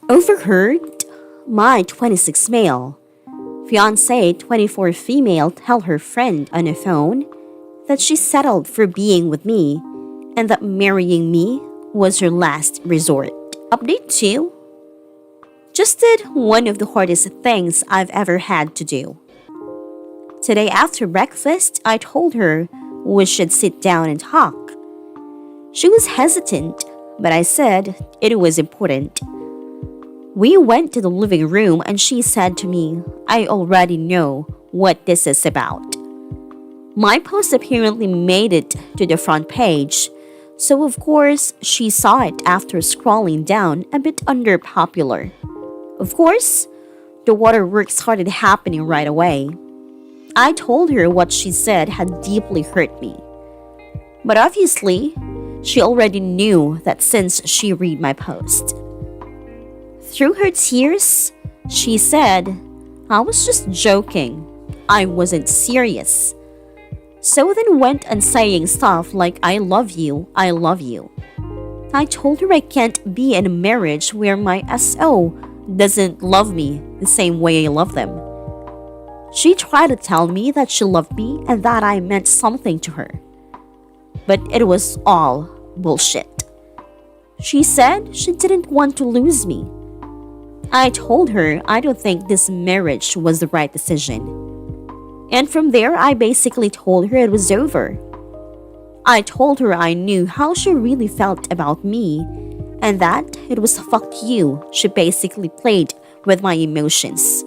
Overheard, my 26 male, fiancé 24 female tell her friend on the phone that she settled for being with me and that marrying me was her last resort. Update 2. Just did one of the hardest things I've ever had to do. Today after breakfast, I told her we should sit down and talk. She was hesitant, but I said it was important. We went to the living room and she said to me, I already know what this is about. My post apparently made it to the front page, so of course she saw it after scrolling down a bit under popular. Of course, the waterworks started happening right away. I told her what she said had deeply hurt me. But obviously, she already knew that since she read my post. Through her tears, she said, I was just joking. I wasn't serious. So then went on saying stuff like, I love you, I love you. I told her I can't be in a marriage where my SO doesn't love me the same way I love them. She tried to tell me that she loved me and that I meant something to her. But it was all bullshit. She said she didn't want to lose me. I told her I don't think this marriage was the right decision. And from there, I basically told her it was over. I told her I knew how she really felt about me and that it was fuck you she basically played with my emotions.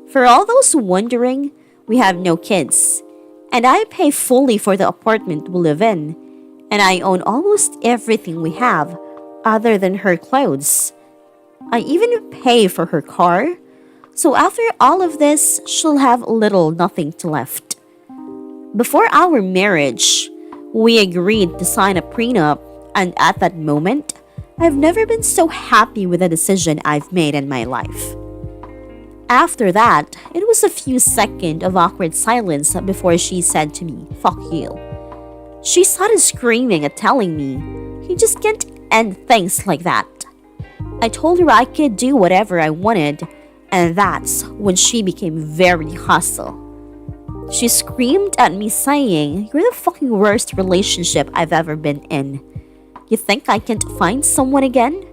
For all those wondering, we have no kids, and I pay fully for the apartment we live in, and I own almost everything we have other than her clothes. I even pay for her car, so after all of this, she'll have little nothing to left. Before our marriage, we agreed to sign a prenup, and at that moment, I've never been so happy with a decision I've made in my life. After that, it was a few seconds of awkward silence before she said to me, fuck you. She started screaming and telling me, you just can't end things like that. I told her I could do whatever I wanted, and that's when she became very hostile. She screamed at me saying, you're the fucking worst relationship I've ever been in. You think I can't find someone again?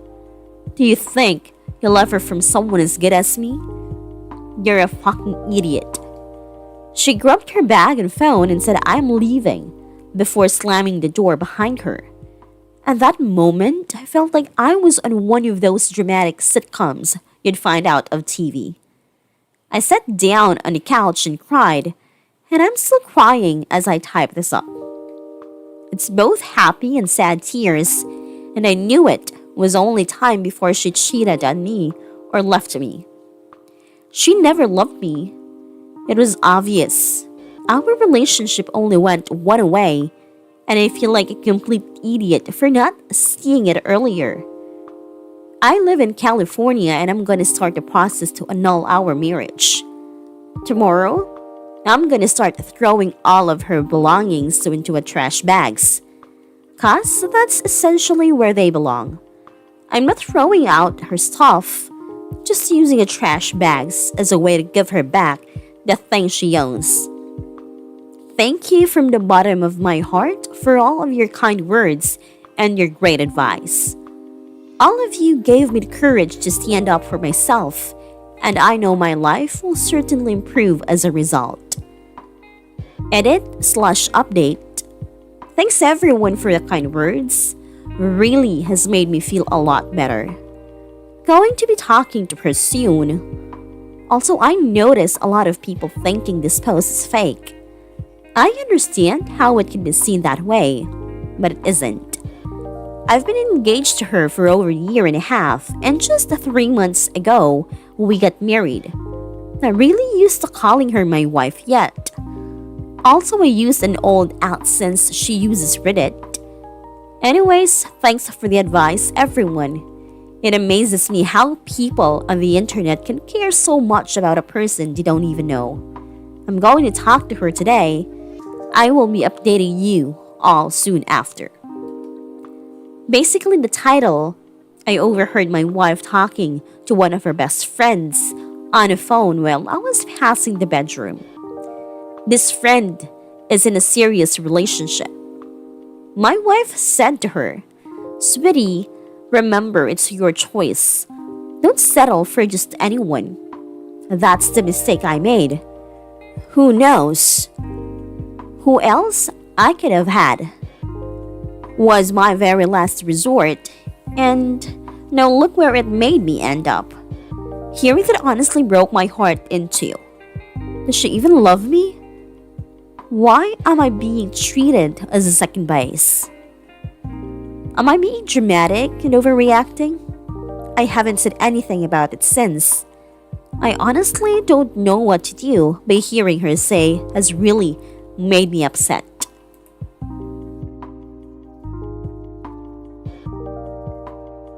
Do you think you'll ever from someone as good as me? You're a fucking idiot. She grabbed her bag and phone and said I'm leaving before slamming the door behind her. At that moment, I felt like I was on one of those dramatic sitcoms you'd find out of TV. I sat down on the couch and cried, and I'm still crying as I type this up. It's both happy and sad tears, and I knew it was only time before she cheated on me or left me. She never loved me. It was obvious. Our relationship only went one way, and I feel like a complete idiot for not seeing it earlier. I live in California and I'm gonna start the process to annul our marriage. Tomorrow, I'm gonna start throwing all of her belongings into a trash bags. 'Cause that's essentially where they belong. I'm not throwing out her stuff, just using a trash bags as a way to give her back the thing she owns. Thank you from the bottom of my heart for all of your kind words and your great advice. All of you gave me the courage to stand up for myself, and I know my life will certainly improve as a result. Edit/update. Thanks everyone for the kind words. Really has made me feel a lot better. Going to be talking to her soon. Also, I notice a lot of people thinking this post is fake. I understand how it can be seen that way, but it isn't. I've been engaged to her for over a year and a half, and just 3 months ago, we got married. Not really used to calling her my wife yet. Also, I used an old out since she uses Reddit. Anyways, thanks for the advice, everyone. It amazes me how people on the internet can care so much about a person they don't even know. I'm going to talk to her today. I will be updating you all soon after. Basically, the title I overheard my wife talking to one of her best friends on a phone while I was passing the bedroom. This friend is in a serious relationship. My wife said to her, "Sweetie, remember it's your choice. Don't settle for just anyone." That's the mistake I made. Who knows? Who else I could have had? Was my very last resort. And now look where it made me end up. Hearing that honestly broke my heart in two. Does she even love me? Why am I being treated as a second base? Am I being dramatic and overreacting? I haven't said anything about it since. I honestly don't know what to do, but hearing her say has really made me upset.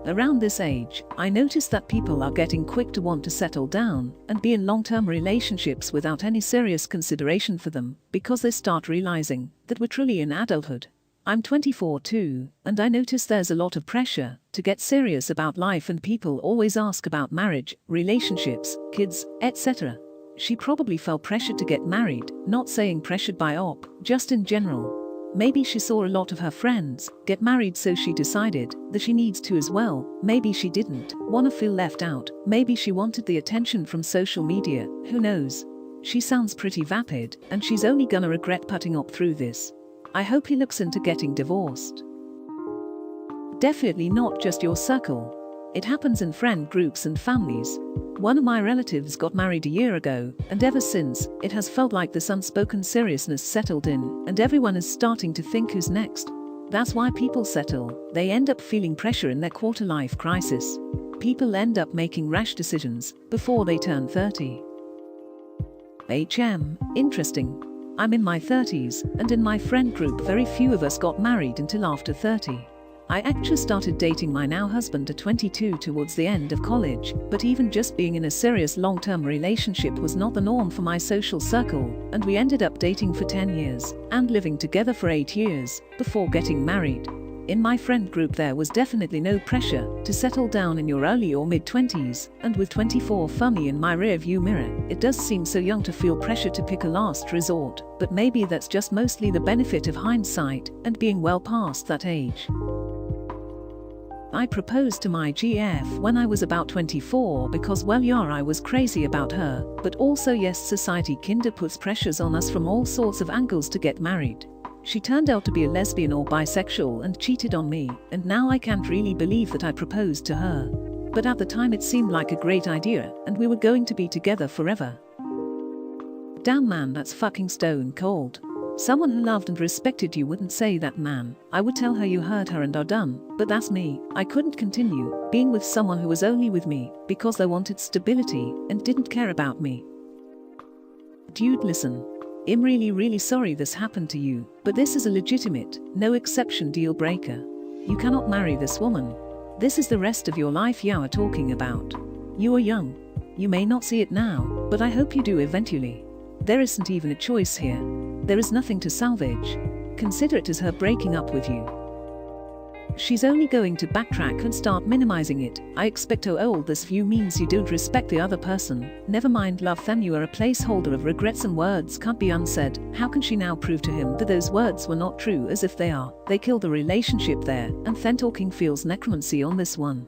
Around this age, I notice that people are getting quick to want to settle down and be in long-term relationships without any serious consideration for them because they start realizing that we're truly in adulthood. I'm 24 too, and I notice there's a lot of pressure to get serious about life, and people always ask about marriage, relationships, kids, etc. She probably felt pressured to get married, not saying pressured by op, just in general. Maybe she saw a lot of her friends get married, so she decided that she needs to as well. Maybe she didn't want to feel left out. Maybe she wanted the attention from social media. Who knows? She sounds pretty vapid, and she's only gonna regret putting up through this. I hope he looks into getting divorced. Definitely not just your circle. It happens in friend groups and families. One of my relatives got married a year ago, and ever since, it has felt like this unspoken seriousness settled in, and everyone is starting to think who's next. That's why people settle. They end up feeling pressure in their quarter-life crisis. People end up making rash decisions before they turn 30. Interesting. I'm in my 30s, and in my friend group very few of us got married until after 30. I actually started dating my now husband at 22 towards the end of college, but even just being in a serious long-term relationship was not the norm for my social circle, and we ended up dating for 10 years and living together for 8 years before getting married. In my friend group there was definitely no pressure to settle down in your early or mid-20s, and with 24 firmly in my rear-view mirror, it does seem so young to feel pressure to pick a last resort, but maybe that's just mostly the benefit of hindsight and being well past that age. I proposed to my GF when I was about 24 because well yeah, I was crazy about her, but also yes, society kinda puts pressures on us from all sorts of angles to get married. She turned out to be a lesbian or bisexual and cheated on me, and now I can't really believe that I proposed to her. But at the time it seemed like a great idea, and we were going to be together forever. Damn man, that's fucking stone cold. Someone who loved and respected you wouldn't say that, man. I would tell her you hurt her and are done, but that's me. I couldn't continue being with someone who was only with me because they wanted stability and didn't care about me. Dude, listen. I'm really sorry this happened to you, but this is a legitimate, no exception deal breaker. You cannot marry this woman. This is the rest of your life you are talking about. You are young. You may not see it now, but I hope you do eventually. There isn't even a choice here. There is nothing to salvage. Consider it as her breaking up with you. She's only going to backtrack and start minimizing it. I expect this view means you don't respect the other person. Never mind love them, you are a placeholder of regrets and words can't be unsaid. How can she now prove to him that those words were not true as if they are? They kill the relationship there, and then talking feels necromancy on this one.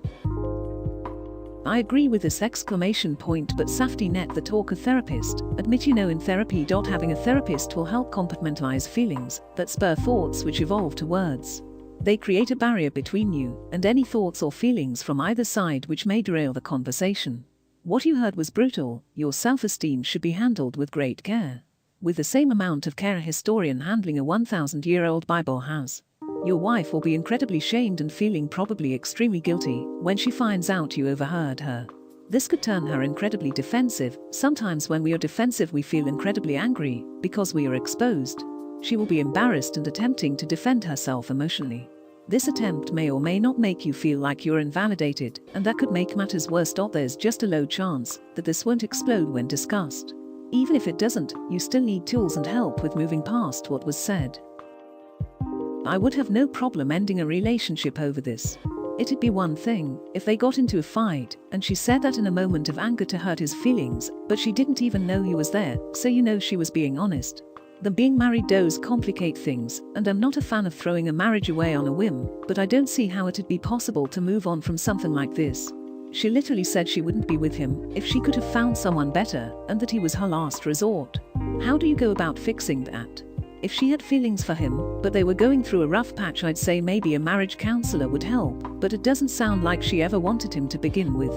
I agree with this exclamation point, but safety net the talker therapist. Admit you know in therapy. Having a therapist will help compartmentalize feelings that spur thoughts which evolve to words. They create a barrier between you and any thoughts or feelings from either side which may derail the conversation. What you heard was brutal. Your self-esteem should be handled with great care. With the same amount of care a historian handling a 1,000-year-old Bible has. Your wife will be incredibly shamed and feeling probably extremely guilty when she finds out you overheard her. This could turn her incredibly defensive. Sometimes when we are defensive we feel incredibly angry because we are exposed. She will be embarrassed and attempting to defend herself emotionally. This attempt may or may not make you feel like you're invalidated, and that could make matters worse. There's just a low chance that this won't explode when discussed. Even if it doesn't, you still need tools and help with moving past what was said. I would have no problem ending a relationship over this. It'd be one thing if they got into a fight, and she said that in a moment of anger to hurt his feelings, but she didn't even know he was there, so you know she was being honest. The being married does complicate things, and I'm not a fan of throwing a marriage away on a whim, but I don't see how it'd be possible to move on from something like this. She literally said she wouldn't be with him if she could have found someone better, and that he was her last resort. How do you go about fixing that? If she had feelings for him, but they were going through a rough patch, I'd say maybe a marriage counselor would help, but it doesn't sound like she ever wanted him to begin with.